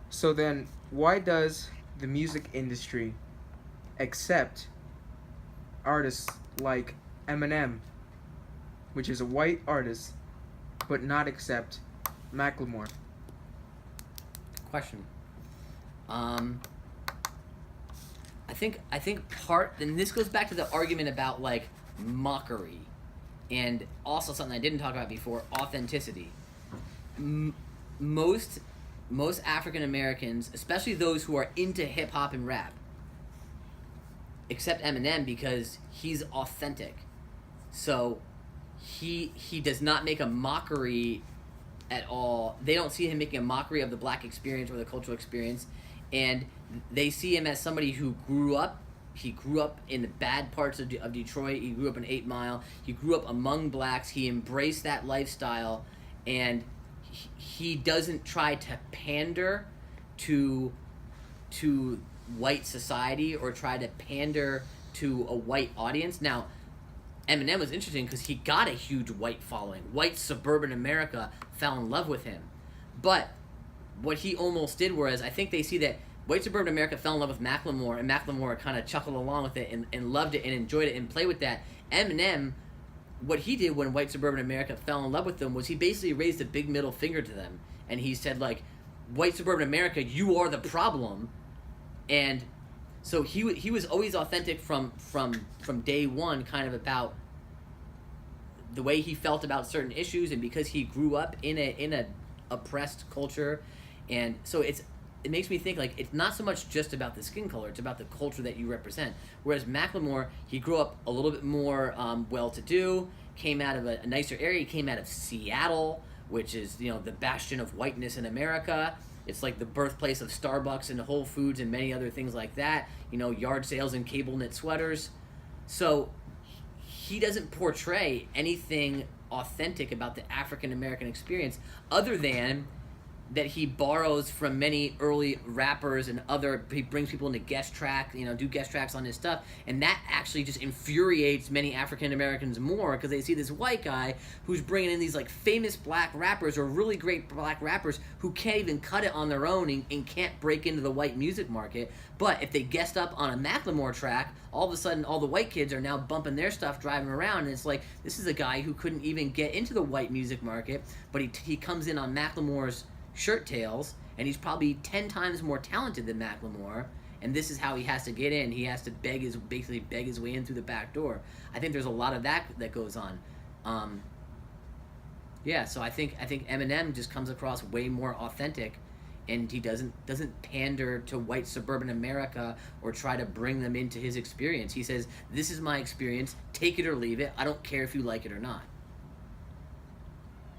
So then, why does the music industry accept artists like Eminem, which is a white artist, but not accept Macklemore? Question. Um, I think part, and this goes back to the argument about like mockery, and also something I didn't talk about before: authenticity. M- most most African Americans, especially those who are into hip hop and rap, accept Eminem because he's authentic. So he does not make a mockery at all. They don't see him making a mockery of the black experience or the cultural experience, and they see him as somebody who grew up. He grew up in the bad parts of Detroit. He grew up in 8 Mile. He grew up among blacks. He embraced that lifestyle, and he doesn't try to pander to to white society or try to pander to a white audience. Now, Eminem was interesting because he got a huge white following. White suburban America fell in love with him. But what he almost did was, I think they see that white suburban America fell in love with Macklemore, and Macklemore kind of chuckled along with it and loved it and enjoyed it and played with that. Eminem, what he did when white suburban America fell in love with them was he basically raised a big middle finger to them. And he said, like, white suburban America, you are the problem. And so he was always authentic from day one, kind of about the way he felt about certain issues, and because he grew up in a oppressed culture, and so it makes me think like it's not so much just about the skin color; it's about the culture that you represent. Whereas Macklemore, he grew up a little bit more well-to-do, came out of a nicer area. He came out of Seattle, which is the bastion of whiteness in America. It's like the birthplace of Starbucks and Whole Foods and many other things like that. Yard sales and cable knit sweaters. So he doesn't portray anything authentic about the African American experience other than that he borrows from many early rappers and he brings people into guest track, do guest tracks on his stuff, and that actually just infuriates many African Americans more because they see this white guy who's bringing in these like famous black rappers or really great black rappers who can't even cut it on their own and can't break into the white music market. But if they guest up on a Macklemore track, all of a sudden all the white kids are now bumping their stuff driving around, and it's like, this is a guy who couldn't even get into the white music market, but he comes in on Macklemore's shirt tails, and he's probably 10 times more talented than Macklemore, and this is how he has to get in. He has to basically beg his way in through the back door. I think there's a lot of that goes on. Yeah, so I think Eminem just comes across way more authentic, and he doesn't pander to white suburban America or try to bring them into his experience. He says, "This is my experience. Take it or leave it. I don't care if you like it or not."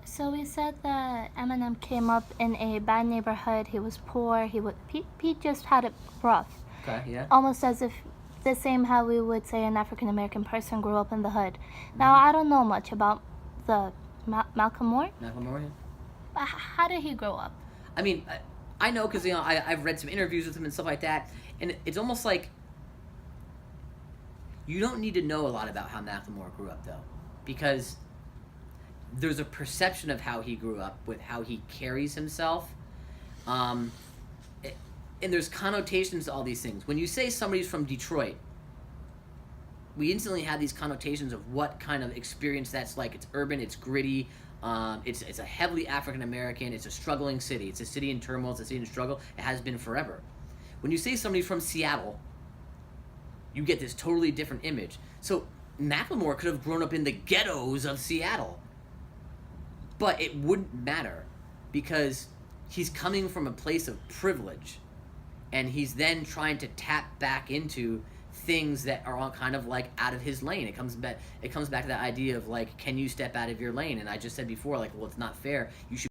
So we said that Eminem came up in a bad neighborhood. He was poor. He just had it rough. Okay, yeah. Almost as if the same how we would say an African American person grew up in the hood. Now Mm-hmm. I don't know much about the Malcolm Moore. Macklemore, yeah. But how did he grow up? I mean, I know because I've read some interviews with him and stuff like that, and it's almost like you don't need to know a lot about how Macklemore grew up though, because there's a perception of how he grew up with how he carries himself, um, and there's connotations to all these things. When you say somebody's from Detroit, we instantly have these connotations of what kind of experience that's like. It's urban, it's gritty, it's a heavily African American, it's a struggling city, it's a city in turmoil, it's a city in struggle. It has been forever. When you say somebody's from Seattle, you get this totally different image. So Macklemore could have grown up in the ghettos of Seattle, but it wouldn't matter because he's coming from a place of privilege, and he's then trying to tap back into things that are all kind of like out of his lane. It comes back to that idea of like, can you step out of your lane? And I just said before, like, well, it's not fair. You should